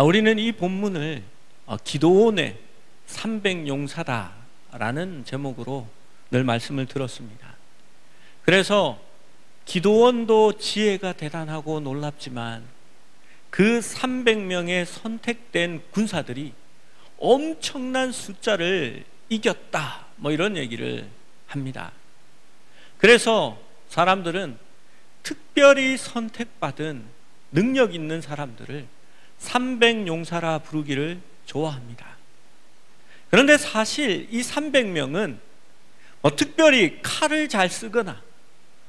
우리는 이 본문을 기도원의 300용사다라는 제목으로 늘 말씀을 들었습니다. 그래서 기도원도 지혜가 대단하고 놀랍지만 그 300명의 선택된 군사들이 엄청난 숫자를 이겼다, 이런 얘기를 합니다. 그래서 사람들은 특별히 선택받은 능력 있는 사람들을 300용사라 부르기를 좋아합니다. 그런데 사실 이 300명은 특별히 칼을 잘 쓰거나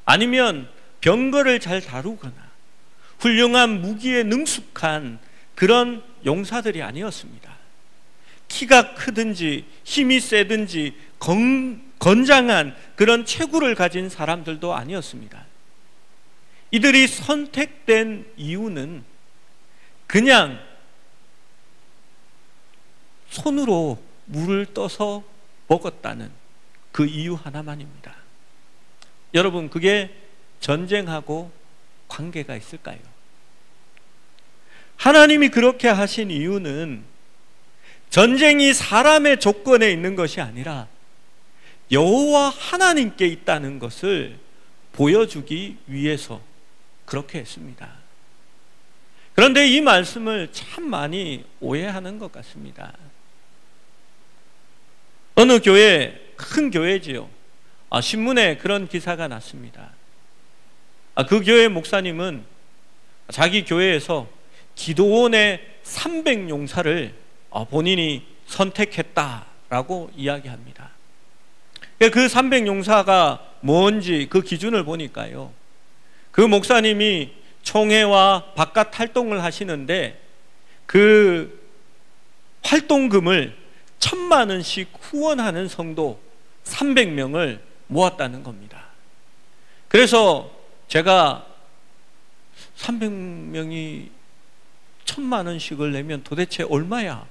아니면 병거를 잘 다루거나 훌륭한 무기에 능숙한 그런 용사들이 아니었습니다. 키가 크든지 힘이 세든지 건장한 그런 체구를 가진 사람들도 아니었습니다. 이들이 선택된 이유는 그냥 손으로 물을 떠서 먹었다는 그 이유 하나만입니다. 여러분, 그게 전쟁하고 관계가 있을까요? 하나님이 그렇게 하신 이유는 전쟁이 사람의 조건에 있는 것이 아니라 여호와 하나님께 있다는 것을 보여주기 위해서 그렇게 했습니다. 그런데 이 말씀을 참 많이 오해하는 것 같습니다. 어느 교회, 큰 교회지요. 신문에 그런 기사가 났습니다. 그 교회 목사님은 자기 교회에서 기도원의 300용사를 본인이 선택했다라고 이야기합니다. 그 300용사가 뭔지 그 기준을 보니까요, 그 목사님이 총회와 바깥 활동을 하시는데 그 활동금을 1,000만 원씩 후원하는 성도 300명을 모았다는 겁니다. 그래서 제가 300명이 1,000만 원씩을 내면 도대체 얼마야?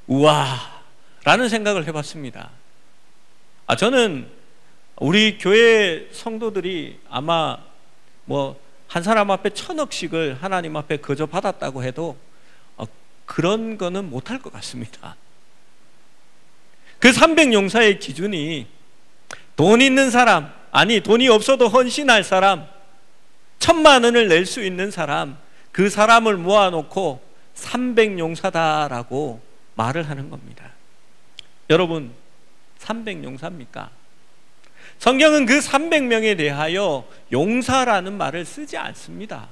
우와! 라는 생각을 해봤습니다. 저는 우리 교회 성도들이 아마 한 사람 앞에 1,000억씩을 하나님 앞에 거저 받았다고 해도 그런 거는 못할 것 같습니다. 그 300용사의 기준이 돈 있는 사람, 아니 돈이 없어도 헌신할 사람, 1,000만 원을 낼 수 있는 사람, 그 사람을 모아놓고 300용사다라고 말을 하는 겁니다. 여러분, 300용사입니까? 성경은 그 300명에 대하여 용사라는 말을 쓰지 않습니다.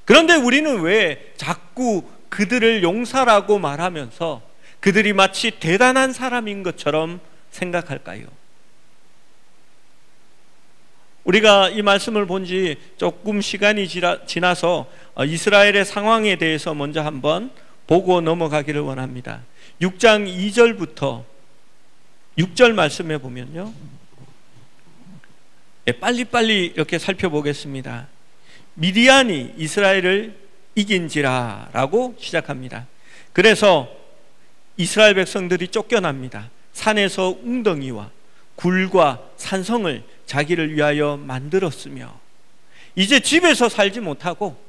그런데 우리는 왜 자꾸 그들을 용사라고 말하면서 그들이 마치 대단한 사람인 것처럼 생각할까요? 우리가 이 말씀을 본 지 조금 시간이 지나서 이스라엘의 상황에 대해서 먼저 한번 보고 넘어가기를 원합니다. 6장 2절부터 6절 말씀에 보면요, 빨리빨리 이렇게 살펴보겠습니다. 미디안이 이스라엘을 이긴지라 라고 시작합니다. 그래서 이스라엘 백성들이 쫓겨납니다. 산에서 웅덩이와 굴과 산성을 자기를 위하여 만들었으며 이제 집에서 살지 못하고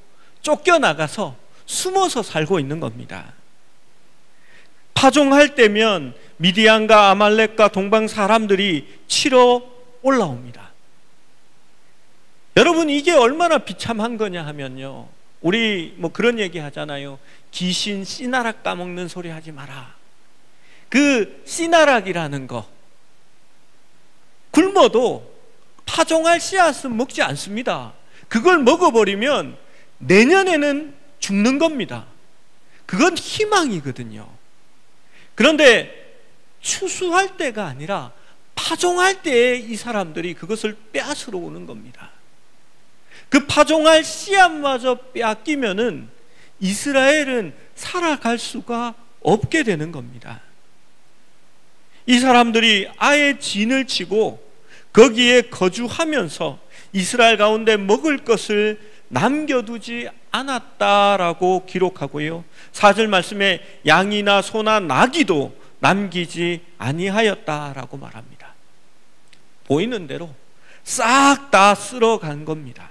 쫓겨나가서 숨어서 살고 있는 겁니다. 파종할 때면 미디안과 아말렉과 동방 사람들이 치러 올라옵니다. 여러분, 이게 얼마나 비참한 거냐 하면요, 우리 그런 얘기 하잖아요. 귀신 씨나락 까먹는 소리 하지 마라. 그 씨나락이라는 거, 굶어도 파종할 씨앗은 먹지 않습니다. 그걸 먹어버리면 내년에는 죽는 겁니다. 그건 희망이거든요. 그런데 추수할 때가 아니라 파종할 때에 이 사람들이 그것을 빼앗으러 오는 겁니다. 그 파종할 씨앗마저 빼앗기면은 이스라엘은 살아갈 수가 없게 되는 겁니다. 이 사람들이 아예 진을 치고 거기에 거주하면서 이스라엘 가운데 먹을 것을 남겨두지 않았다라고 기록하고요, 4절 말씀에 양이나 소나 나귀도 남기지 아니하였다라고 말합니다. 보이는 대로 싹 다 쓸어간 겁니다.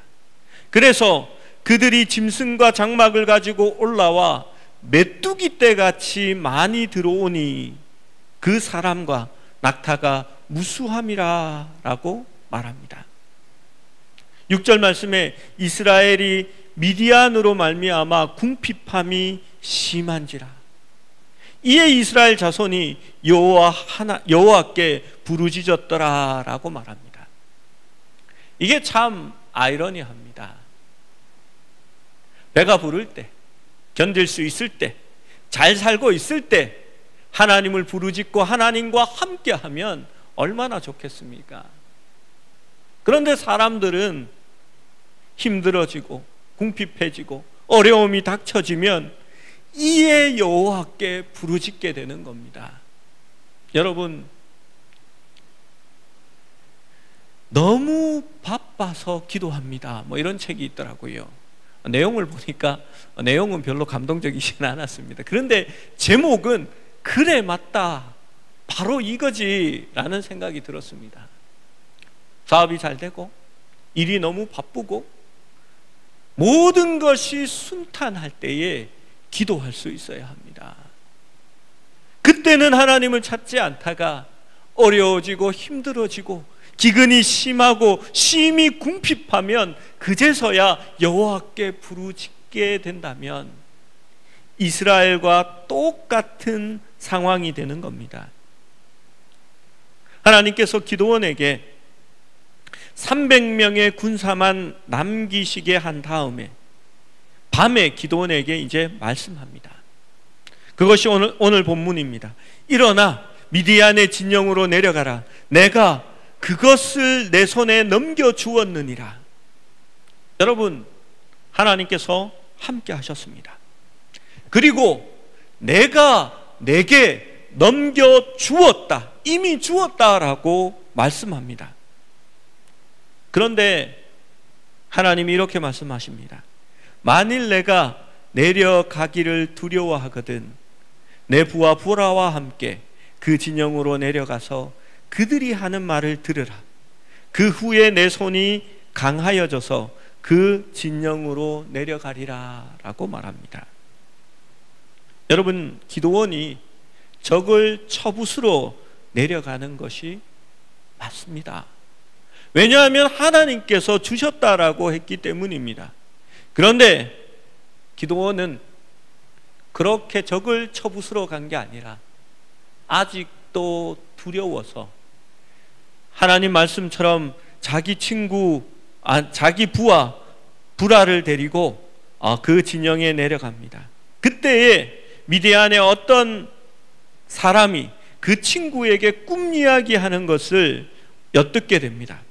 그래서 그들이 짐승과 장막을 가지고 올라와 메뚜기 떼같이 많이 들어오니 그 사람과 낙타가 무수함이라 라고 말합니다. 6절 말씀에 이스라엘이 미디안으로 말미암아 궁핍함이 심한지라. 이에 이스라엘 자손이 여호와께 부르짖었더라 라고 말합니다. 이게 참 아이러니합니다. 배가 부를 때, 견딜 수 있을 때, 잘 살고 있을 때 하나님을 부르짖고 하나님과 함께하면 얼마나 좋겠습니까? 그런데 사람들은 힘들어지고 궁핍해지고 어려움이 닥쳐지면 이에 여호와께 부르짖게 되는 겁니다. 여러분, 너무 바빠서 기도합니다, 뭐 이런 책이 있더라고요. 내용을 보니까 내용은 별로 감동적이지는 않았습니다. 그런데 제목은 그래 맞다, 바로 이거지 라는 생각이 들었습니다. 사업이 잘 되고 일이 너무 바쁘고 모든 것이 순탄할 때에 기도할 수 있어야 합니다. 그때는 하나님을 찾지 않다가 어려워지고 힘들어지고 기근이 심하고 심히 궁핍하면 그제서야 여호와께 부르짖게 된다면 이스라엘과 똑같은 상황이 되는 겁니다. 하나님께서 기드온에게 300명의 군사만 남기시게 한 다음에 밤에 기드온에게 이제 말씀합니다. 그것이 오늘 본문입니다. 일어나 미디안의 진영으로 내려가라. 내가 그것을 내 손에 넘겨주었느니라. 여러분, 하나님께서 함께 하셨습니다. 그리고 내가 내게 넘겨주었다, 이미 주었다라고 말씀합니다. 그런데 하나님이 이렇게 말씀하십니다. 만일 내가 내려가기를 두려워하거든 내 부하 보라와 함께 그 진영으로 내려가서 그들이 하는 말을 들으라. 그 후에 내 손이 강하여져서 그 진영으로 내려가리라 라고 말합니다. 여러분, 기드온이 적을 쳐부수러 내려가는 것이 맞습니다. 왜냐하면 하나님께서 주셨다라고 했기 때문입니다. 그런데 기드온은 그렇게 적을 쳐부수러 간 게 아니라 아직도 두려워서 하나님 말씀처럼 자기 자기 부하 부라를 데리고 그 진영에 내려갑니다. 그때에 미디안의 어떤 사람이 그 친구에게 꿈 이야기하는 것을 엿듣게 됩니다.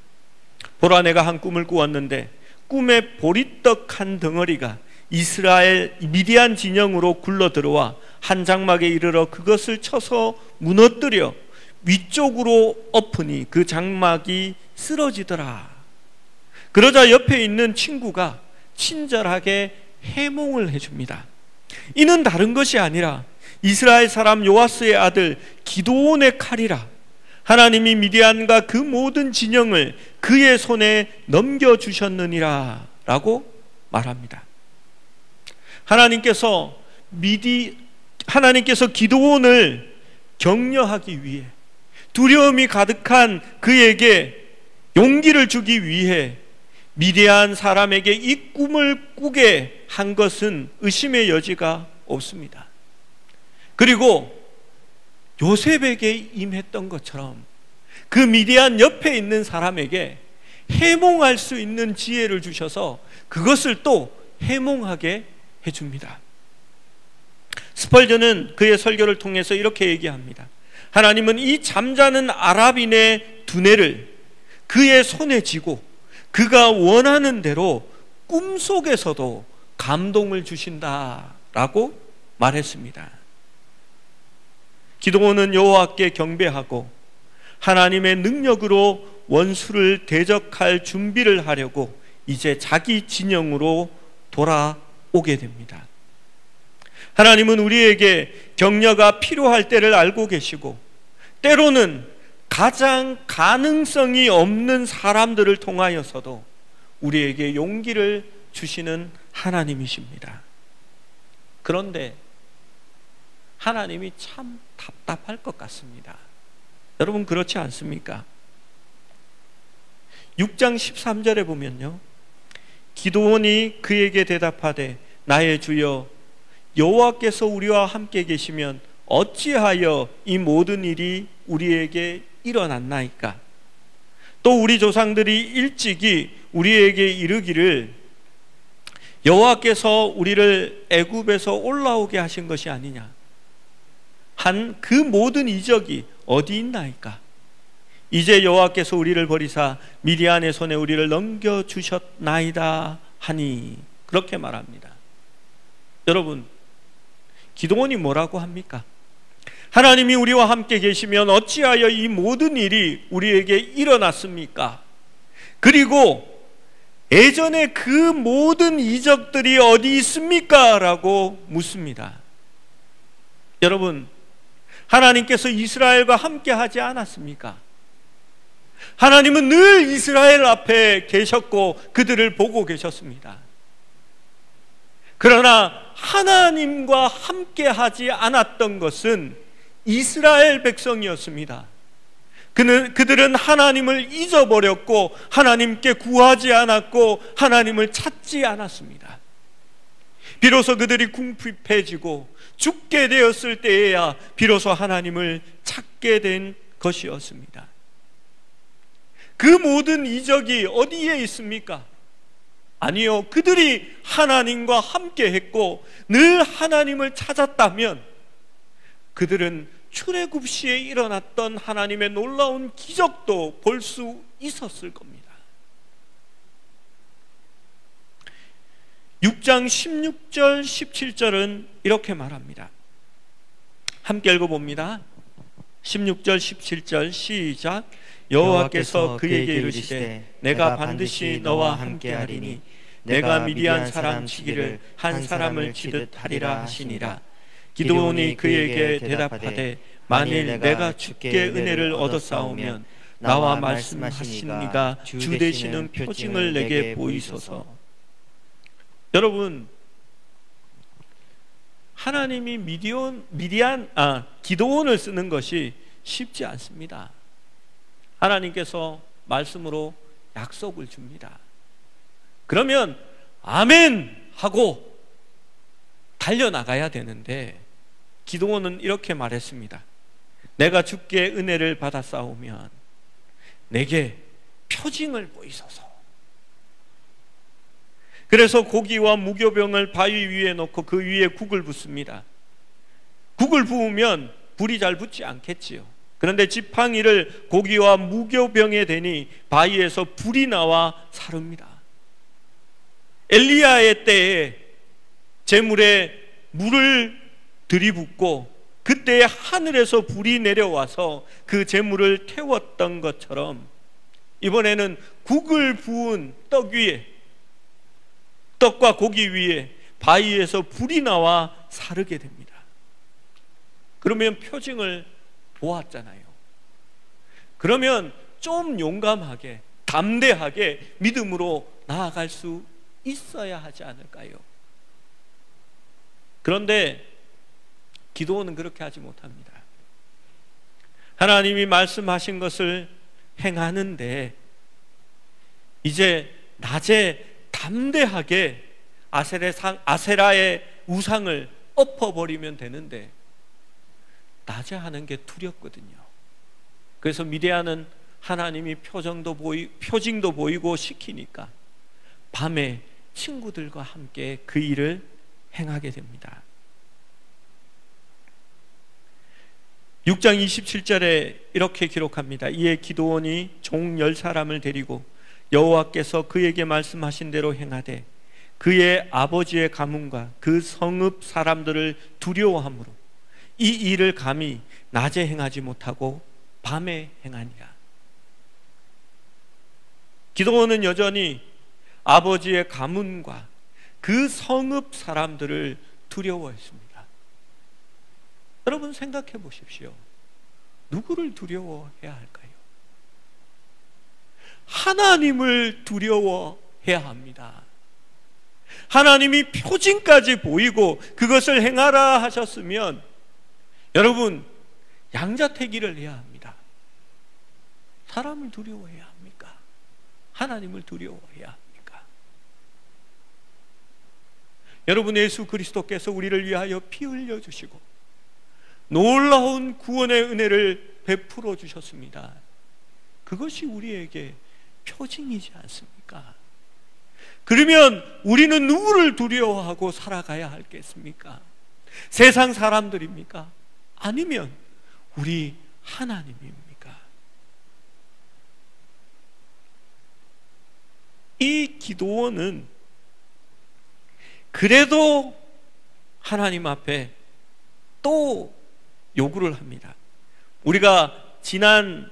보라, 내가 한 꿈을 꾸었는데 꿈에 보리떡 한 덩어리가 이스라엘 미디안 진영으로 굴러 들어와 한 장막에 이르러 그것을 쳐서 무너뜨려 위쪽으로 엎으니 그 장막이 쓰러지더라. 그러자 옆에 있는 친구가 친절하게 해몽을 해줍니다. 이는 다른 것이 아니라 이스라엘 사람 요아스의 아들 기드온의 칼이라. 하나님이 미디안과 그 모든 진영을 그의 손에 넘겨주셨느니라 라고 말합니다. 하나님께서 기드온을 격려하기 위해, 두려움이 가득한 그에게 용기를 주기 위해 미디안 사람에게 이 꿈을 꾸게 한 것은 의심의 여지가 없습니다. 그리고 요셉에게 임했던 것처럼 그 미디안 옆에 있는 사람에게 해몽할 수 있는 지혜를 주셔서 그것을 또 해몽하게 해줍니다. 스펄전은 그의 설교를 통해서 이렇게 얘기합니다. 하나님은 이 잠자는 아랍인의 두뇌를 그의 손에 쥐고 그가 원하는 대로 꿈속에서도 감동을 주신다라고 말했습니다. 기드온은 여호와께 경배하고 하나님의 능력으로 원수를 대적할 준비를 하려고 이제 자기 진영으로 돌아오게 됩니다. 하나님은 우리에게 격려가 필요할 때를 알고 계시고 때로는 가장 가능성이 없는 사람들을 통하여서도 우리에게 용기를 주시는 하나님이십니다. 그런데 하나님이 참 답답할 것 같습니다. 여러분 그렇지 않습니까? 6장 13절에 보면요, 기드온이 그에게 대답하되 나의 주여 여호와께서 우리와 함께 계시면 어찌하여 이 모든 일이 우리에게 일어났나이까? 또 우리 조상들이 일찍이 우리에게 이르기를 여호와께서 우리를 애굽에서 올라오게 하신 것이 아니냐 한 그 모든 이적이 어디 있나이까? 이제 여호와께서 우리를 버리사 미디안의 손에 우리를 넘겨주셨나이다 하니, 그렇게 말합니다. 여러분, 기드온이 뭐라고 합니까? 하나님이 우리와 함께 계시면 어찌하여 이 모든 일이 우리에게 일어났습니까? 그리고 예전에 그 모든 이적들이 어디 있습니까? 라고 묻습니다. 여러분, 하나님께서 이스라엘과 함께 하지 않았습니까? 하나님은 늘 이스라엘 앞에 계셨고 그들을 보고 계셨습니다. 그러나 하나님과 함께 하지 않았던 것은 이스라엘 백성이었습니다. 그들은 하나님을 잊어버렸고 하나님께 구하지 않았고 하나님을 찾지 않았습니다. 비로소 그들이 궁핍해지고 죽게 되었을 때에야 비로소 하나님을 찾게 된 것이었습니다. 그 모든 이적이 어디에 있습니까? 아니요, 그들이 하나님과 함께 했고 늘 하나님을 찾았다면 그들은 출애굽 시에 일어났던 하나님의 놀라운 기적도 볼 수 있었을 겁니다. 6장 16절 17절은 이렇게 말합니다. 함께 읽어봅니다. 16절 17절 시작. 여호와께서 그에게 이르시되 내가 반드시 너와 함께하리니 내가 미디안 사람 치기를 한 사람을 치듯 하리라 하시니라. 기드온이 그에게 대답하되 만일 내가 주께 은혜를 얻었사오면 나와 말씀하신 이가 주 되시는 표징을 내게 보이소서. 여러분, 하나님이 기드온을 쓰는 것이 쉽지 않습니다. 하나님께서 말씀으로 약속을 줍니다. 그러면 아멘 하고 달려나가야 되는데 기드온은 이렇게 말했습니다. 내가 주께 은혜를 받아 싸우면 내게 표징을 보이소서. 그래서 고기와 무교병을 바위 위에 놓고 그 위에 국을 붓습니다. 국을 부으면 불이 잘 붙지 않겠지요. 그런데 지팡이를 고기와 무교병에 대니 바위에서 불이 나와 사릅니다. 엘리야의 때에 제물에 물을 들이붓고 그때 하늘에서 불이 내려와서 그 제물을 태웠던 것처럼 이번에는 국을 부은 떡 위에, 떡과 고기 위에 바위에서 불이 나와 사르게 됩니다. 그러면 표징을 보았잖아요. 그러면 좀 용감하게, 담대하게 믿음으로 나아갈 수 있어야 하지 않을까요? 그런데 기드온은 그렇게 하지 못합니다. 하나님이 말씀하신 것을 행하는데 이제 낮에 담대하게 아세라의 우상을 엎어버리면 되는데 낮에 하는 게 두렵거든요. 그래서 미디안은 하나님이 표징도 보이고 시키니까 밤에 친구들과 함께 그 일을 행하게 됩니다. 6장 27절에 이렇게 기록합니다. 이에 기드온이 종 10사람을 데리고 여호와께서 그에게 말씀하신 대로 행하되 그의 아버지의 가문과 그 성읍 사람들을 두려워하므로 이 일을 감히 낮에 행하지 못하고 밤에 행하니라. 기드온은 여전히 아버지의 가문과 그 성읍 사람들을 두려워했습니다. 여러분 생각해 보십시오. 누구를 두려워해야 할까요? 하나님을 두려워해야 합니다. 하나님이 표징까지 보이고 그것을 행하라 하셨으면 여러분, 양자택일을 해야 합니다. 사람을 두려워해야 합니까? 하나님을 두려워해야 합니까? 여러분, 예수 그리스도께서 우리를 위하여 피 흘려 주시고 놀라운 구원의 은혜를 베풀어 주셨습니다. 그것이 우리에게 표징이지 않습니까? 그러면 우리는 누구를 두려워하고 살아가야 할겠습니까? 세상 사람들입니까? 아니면 우리 하나님입니까? 이 기도원은 그래도 하나님 앞에 또 요구를 합니다. 우리가 지난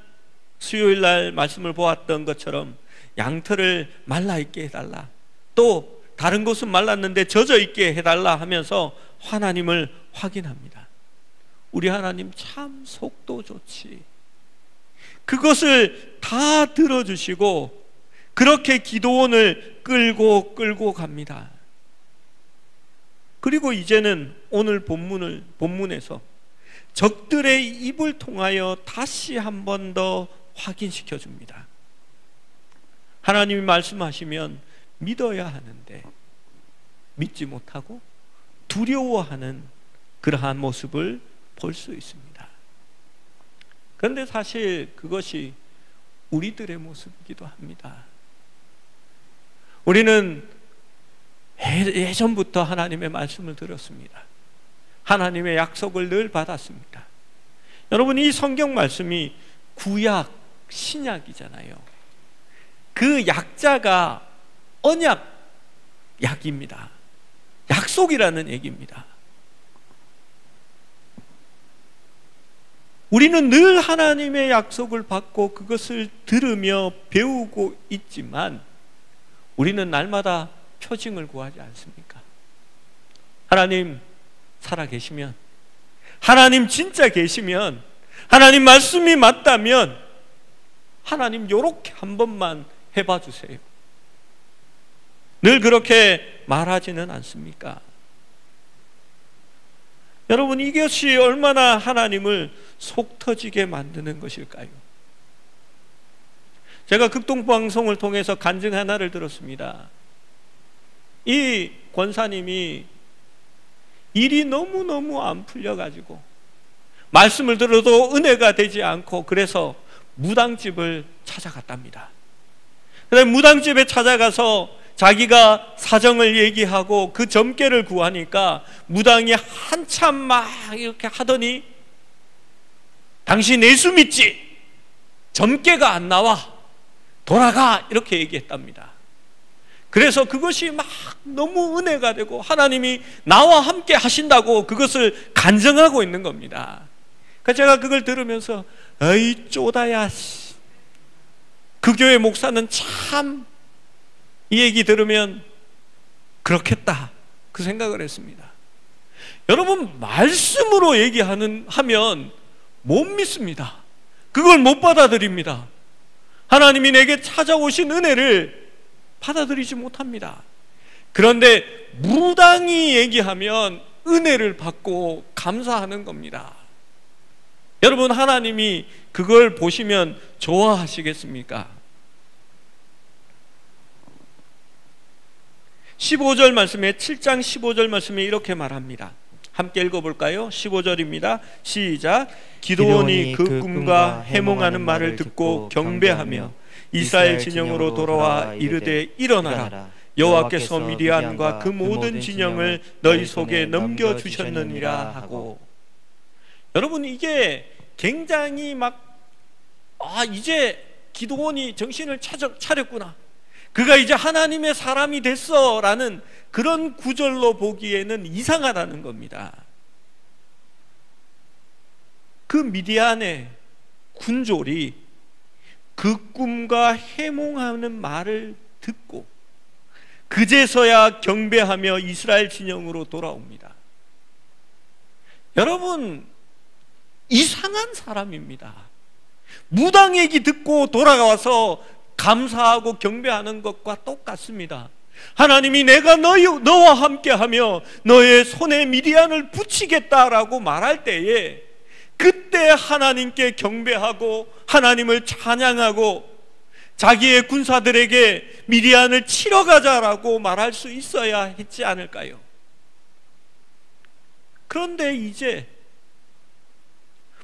수요일 날 말씀을 보았던 것처럼 양털을 말라있게 해달라, 또 다른 곳은 말랐는데 젖어있게 해달라 하면서 하나님을 확인합니다. 우리 하나님 참 속도 좋지. 그것을 다 들어주시고 그렇게 기도원을 끌고 갑니다. 그리고 이제는 오늘 본문에서 적들의 입을 통하여 다시 한 번 더 확인시켜 줍니다. 하나님이 말씀하시면 믿어야 하는데 믿지 못하고 두려워하는 그러한 모습을 볼 수 있습니다. 그런데 사실 그것이 우리들의 모습이기도 합니다. 우리는 예전부터 하나님의 말씀을 들었습니다. 하나님의 약속을 늘 받았습니다. 여러분, 이 성경 말씀이 구약, 신약이잖아요. 그 약자가 언약, 약입니다. 약속이라는 얘기입니다. 우리는 늘 하나님의 약속을 받고 그것을 들으며 배우고 있지만 우리는 날마다 표징을 구하지 않습니까? 하나님 살아계시면, 하나님 진짜 계시면, 하나님 말씀이 맞다면 하나님 요렇게 한 번만 해봐 주세요. 늘 그렇게 말하지는 않습니까? 여러분, 이것이 얼마나 하나님을 속 터지게 만드는 것일까요? 제가 극동방송을 통해서 간증 하나를 들었습니다. 이 권사님이 일이 너무너무 안 풀려가지고 말씀을 들어도 은혜가 되지 않고 그래서 무당집을 찾아갔답니다. 그래서 무당집에 찾아가서 자기가 사정을 얘기하고 그 점괘를 구하니까 무당이 한참 막 이렇게 하더니 당신 예수 믿지? 점괘가 안 나와. 돌아가. 이렇게 얘기했답니다. 그래서 그것이 막 너무 은혜가 되고 하나님이 나와 함께 하신다고 그것을 간증하고 있는 겁니다. 그래서 제가 그걸 들으면서 어이 쪼다야, 그 교회 목사는 참 이 얘기 들으면 그렇겠다, 그 생각을 했습니다. 여러분, 말씀으로 하면 못 믿습니다. 그걸 못 받아들입니다. 하나님이 내게 찾아오신 은혜를 받아들이지 못합니다. 그런데 무당이 얘기하면 은혜를 받고 감사하는 겁니다. 여러분, 하나님이 그걸 보시면 좋아하시겠습니까? 15절 말씀에, 7장 15절 말씀에 이렇게 말합니다. 함께 읽어볼까요? 15절입니다. 시작. 기드온이 그 꿈과 해몽하는 말을 듣고 경배하며 이스라엘 진영으로 돌아와 이르되 일어나라. 여호와께서 미디안과 그 모든 진영을 너희 속에 넘겨주셨느니라 하고. 여러분, 이게 굉장히 이제 기드온이 정신을 차렸구나, 그가 이제 하나님의 사람이 됐어 라는 그런 구절로 보기에는 이상하다는 겁니다. 그 미디안의 군졸이 그 꿈과 해몽하는 말을 듣고 그제서야 경배하며 이스라엘 진영으로 돌아옵니다. 여러분, 이상한 사람입니다. 무당 얘기 듣고 돌아가서 감사하고 경배하는 것과 똑같습니다. 하나님이 내가 너와 함께하며 너의 손에 미디안을 붙이겠다라고 말할 때에 그때 하나님께 경배하고 하나님을 찬양하고 자기의 군사들에게 미디안을 치러 가자라고 말할 수 있어야 했지 않을까요? 그런데 이제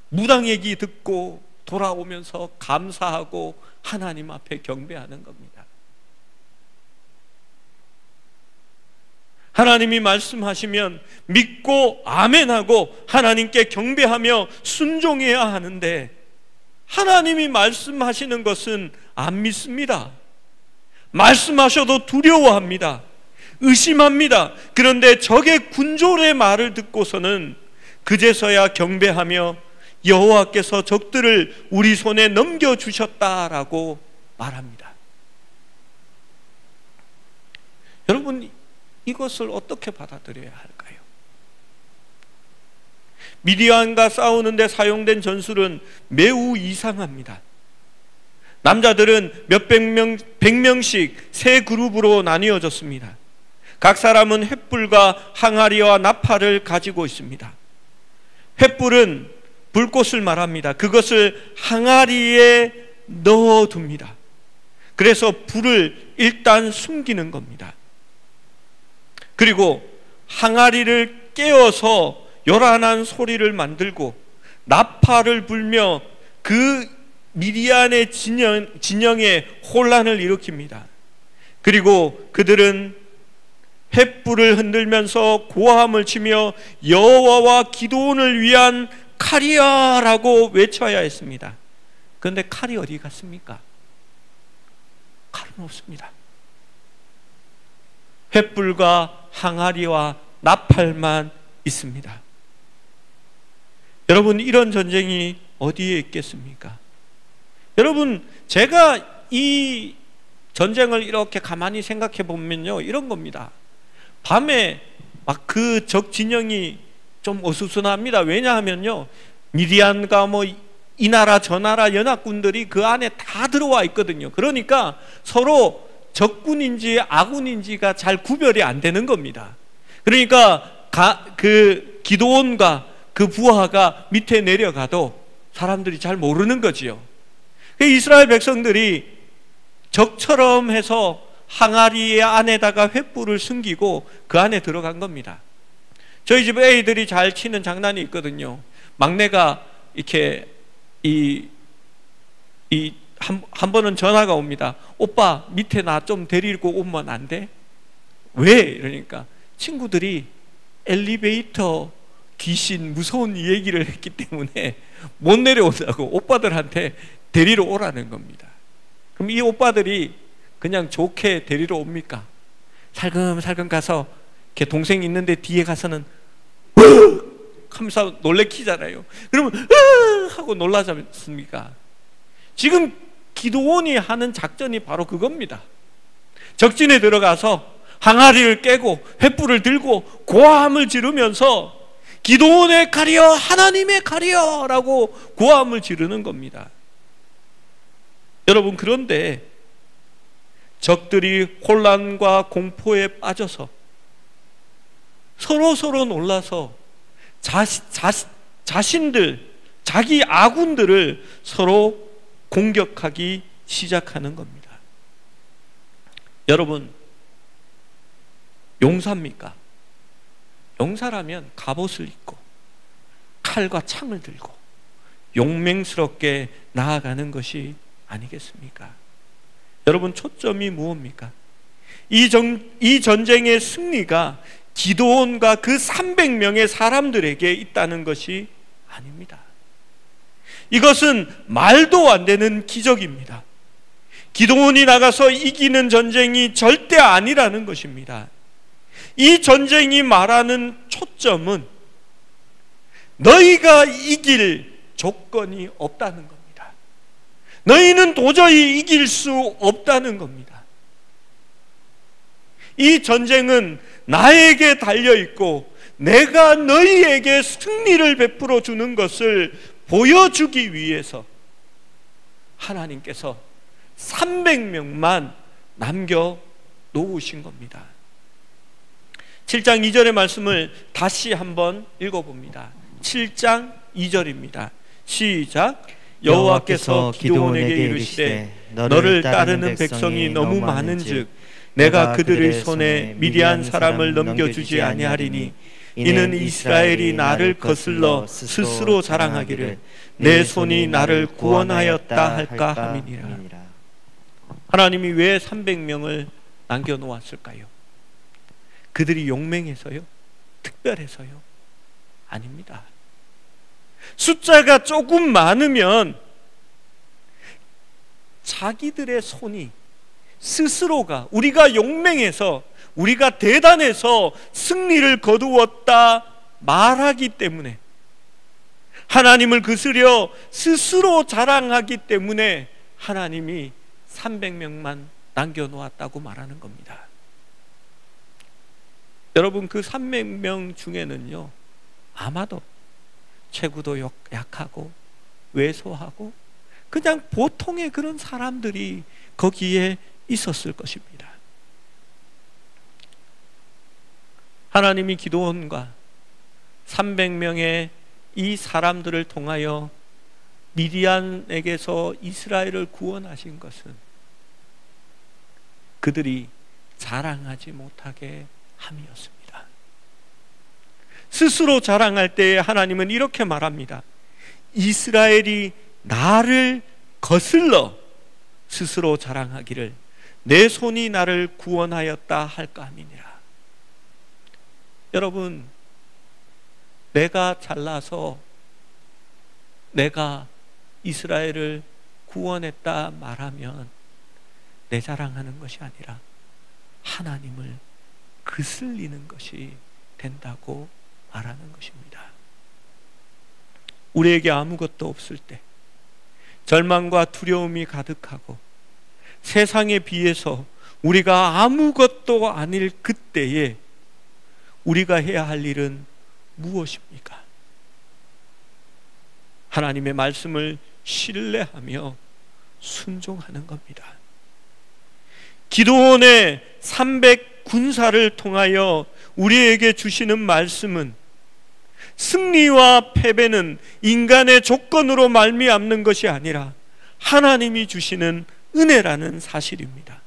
무당 얘기 듣고 돌아오면서 감사하고 하나님 앞에 경배하는 겁니다. 하나님이 말씀하시면 믿고 아멘하고 하나님께 경배하며 순종해야 하는데, 하나님이 말씀하시는 것은 안 믿습니다. 말씀하셔도 두려워합니다. 의심합니다. 그런데 적의 군졸의 말을 듣고서는 그제서야 경배하며 여호와께서 적들을 우리 손에 넘겨주셨다라고 말합니다. 여러분, 이것을 어떻게 받아들여야 할까요? 미디안과 싸우는데 사용된 전술은 매우 이상합니다. 남자들은 백 명씩 세 그룹으로 나뉘어졌습니다. 각 사람은 횃불과 항아리와 나팔을 가지고 있습니다. 횃불은 불꽃을 말합니다. 그것을 항아리에 넣어둡니다. 그래서 불을 일단 숨기는 겁니다. 그리고 항아리를 깨어서 요란한 소리를 만들고 나팔을 불며 그 미디안의 진영에 혼란을 일으킵니다. 그리고 그들은 횃불을 흔들면서 고함을 치며 여호와와 기도원을 위한 칼이야 라고 외쳐야 했습니다. 그런데 칼이 어디 갔습니까? 칼은 없습니다. 횃불과 항아리와 나팔만 있습니다. 여러분, 이런 전쟁이 어디에 있겠습니까? 여러분, 제가 이 전쟁을 이렇게 가만히 생각해 보면요, 이런 겁니다. 밤에 막 그 적 진영이 좀 어수선합니다. 왜냐하면요, 미디안과 뭐 이 나라 저 나라 연합군들이 그 안에 다 들어와 있거든요. 그러니까 서로 적군인지 아군인지가 잘 구별이 안 되는 겁니다. 그러니까 그 기드온과 그 부하가 밑에 내려가도 사람들이 잘 모르는 거지요. 이스라엘 백성들이 적처럼 해서 항아리 안에다가 횃불을 숨기고 그 안에 들어간 겁니다. 저희 집 애들이 잘 치는 장난이 있거든요. 막내가 이렇게 한 번은 전화가 옵니다. 오빠, 밑에 나 좀 데리고 오면 안 돼? 왜? 이러니까 친구들이 엘리베이터 귀신 무서운 얘기를 했기 때문에 못 내려온다고 오빠들한테 데리러 오라는 겁니다. 그럼 이 오빠들이 그냥 좋게 데리러 옵니까? 살금살금 가서 걔 동생이 있는데 뒤에 가서는 하면서 놀래키잖아요. 그러면 하고 놀라지 않습니까? 지금 기드온이 하는 작전이 바로 그겁니다. 적진에 들어가서 항아리를 깨고 횃불을 들고 고함을 지르면서 기드온의 칼이여, 하나님의 칼이여 라고 고함을 지르는 겁니다. 여러분, 그런데 적들이 혼란과 공포에 빠져서 서로 놀라서 자신들, 자기 아군들을 서로 공격하기 시작하는 겁니다. 여러분, 용사입니까? 용사라면 갑옷을 입고 칼과 창을 들고 용맹스럽게 나아가는 것이 아니겠습니까? 여러분, 초점이 무엇입니까? 이 전쟁의 승리가 기드온과 그 300명의 사람들에게 있다는 것이 아닙니다. 이것은 말도 안 되는 기적입니다. 기드온이 나가서 이기는 전쟁이 절대 아니라는 것입니다. 이 전쟁이 말하는 초점은 너희가 이길 조건이 없다는 겁니다. 너희는 도저히 이길 수 없다는 겁니다. 이 전쟁은 나에게 달려있고 내가 너희에게 승리를 베풀어 주는 것을 보여주기 위해서 하나님께서 300명만 남겨 놓으신 겁니다. 7장 2절의 말씀을 다시 한번 읽어봅니다. 7장 2절입니다. 시작. 여호와께서 기드온에게 이르시되 너를 따르는 백성이 너무 많은즉 내가 그들의 손에 미디안 사람을 넘겨주지 아니하리니 이는 이스라엘이 나를 거슬러 스스로 자랑하기를 내 손이 나를 구원하였다 할까 함이니라. 하나님이 왜 300명을 남겨놓았을까요? 그들이 용맹해서요? 특별해서요? 아닙니다. 숫자가 조금 많으면 자기들의 손이 스스로가, 우리가 용맹해서, 우리가 대단해서 승리를 거두었다 말하기 때문에, 하나님을 거스려 스스로 자랑하기 때문에 하나님이 300명만 남겨놓았다고 말하는 겁니다. 여러분, 그 300명 중에는요, 아마도 체구도 약하고 왜소하고 그냥 보통의 그런 사람들이 거기에 있었을 것입니다. 하나님이 기드온과 300명의 이 사람들을 통하여 미디안에게서 이스라엘을 구원하신 것은 그들이 자랑하지 못하게 함이었습니다. 스스로 자랑할 때에 하나님은 이렇게 말합니다. 이스라엘이 나를 거슬러 스스로 자랑하기를 내 손이 나를 구원하였다 할까 함이니라. 여러분, 내가 잘나서 내가 이스라엘을 구원했다 말하면 내 자랑하는 것이 아니라 하나님을 거슬리는 것이 된다고 말하는 것입니다. 우리에게 아무것도 없을 때, 절망과 두려움이 가득하고 세상에 비해서 우리가 아무것도 아닐 그때에 우리가 해야 할 일은 무엇입니까? 하나님의 말씀을 신뢰하며 순종하는 겁니다. 기드온의 300 군사를 통하여 우리에게 주시는 말씀은 승리와 패배는 인간의 조건으로 말미암는 것이 아니라 하나님이 주시는 은혜라는 사실입니다.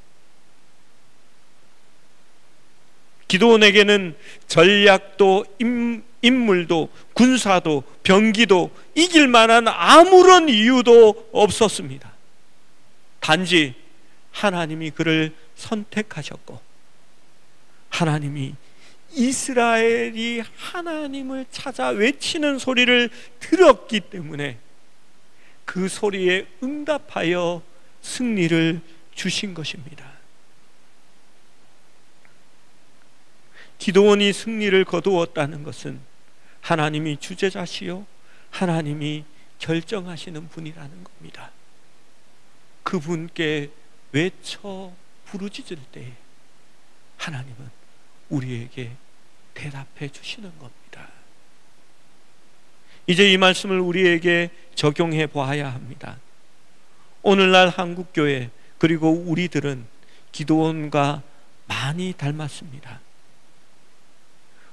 기드온에게는 전략도 인물도 군사도 병기도 이길 만한 아무런 이유도 없었습니다. 단지 하나님이 그를 선택하셨고 하나님이 이스라엘이 하나님을 찾아 외치는 소리를 들었기 때문에 그 소리에 응답하여 승리를 주신 것입니다. 기드온이 승리를 거두었다는 것은 하나님이 주재자시요 하나님이 결정하시는 분이라는 겁니다. 그분께 외쳐 부르짖을 때에 하나님은 우리에게 대답해 주시는 겁니다. 이제 이 말씀을 우리에게 적용해 보아야 합니다. 오늘날 한국교회 그리고 우리들은 기드온과 많이 닮았습니다.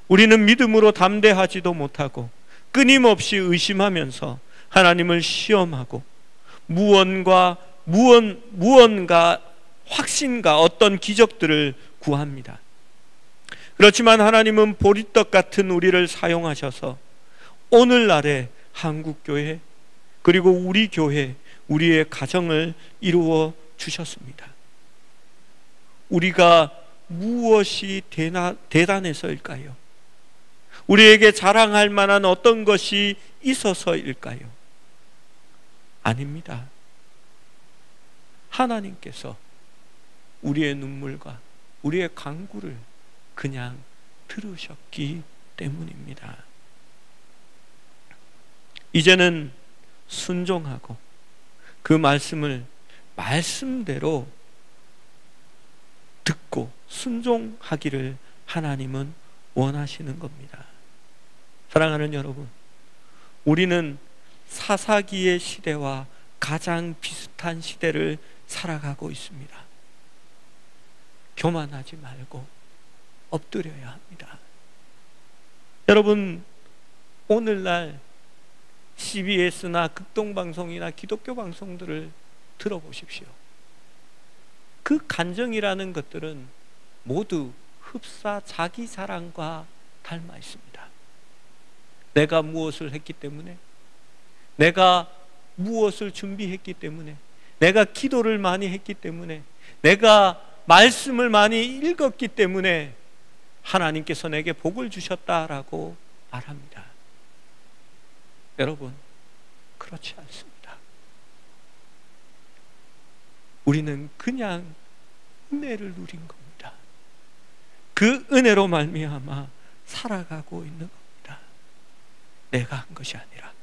우리는 믿음으로 담대하지도 못하고 끊임없이 의심하면서 하나님을 시험하고 무언가 확신과 어떤 기적들을 구합니다. 그렇지만 하나님은 보리떡 같은 우리를 사용하셔서 오늘날의 한국교회 그리고 우리 교회, 우리의 가정을 이루어 주셨습니다. 우리가 무엇이 대단해서일까요? 우리에게 자랑할 만한 어떤 것이 있어서일까요? 아닙니다. 하나님께서 우리의 눈물과 우리의 간구를 그냥 들으셨기 때문입니다. 이제는 순종하고 그 말씀을 말씀대로 듣고 순종하기를 하나님은 원하시는 겁니다. 사랑하는 여러분, 우리는 사사기의 시대와 가장 비슷한 시대를 살아가고 있습니다. 교만하지 말고 엎드려야 합니다. 여러분, 오늘날 CBS나 극동방송이나 기독교 방송들을 들어보십시오. 그 간증이라는 것들은 모두 흡사 자기 자랑과 닮아 있습니다. 내가 무엇을 했기 때문에, 내가 무엇을 준비했기 때문에, 내가 기도를 많이 했기 때문에, 내가 말씀을 많이 읽었기 때문에 하나님께서 내게 복을 주셨다라고 말합니다. 여러분, 그렇지 않습니다. 우리는 그냥 은혜를 누린 겁니다. 그 은혜로 말미암아 살아가고 있는 겁니다. 내가 한 것이 아니라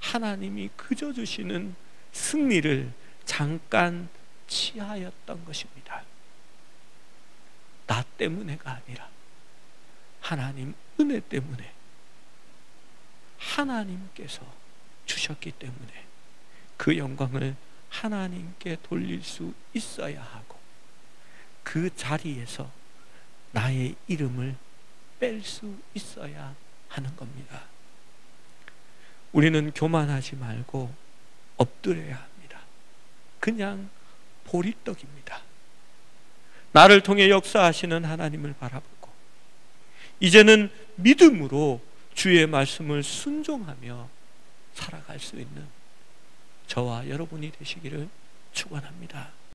하나님이 그저 주시는 승리를 잠깐 취하였던 것입니다. 나 때문에가 아니라 하나님 은혜 때문에 하나님께서 주셨기 때문에 그 영광을 하나님께 돌릴 수 있어야 하고, 그 자리에서 나의 이름을 뺄 수 있어야 하는 겁니다. 우리는 교만하지 말고 엎드려야 합니다. 그냥 보리떡입니다. 나를 통해 역사하시는 하나님을 바라보고 이제는 믿음으로 주의 말씀을 순종하며 살아갈 수 있는 저와 여러분이 되시기를 축원합니다.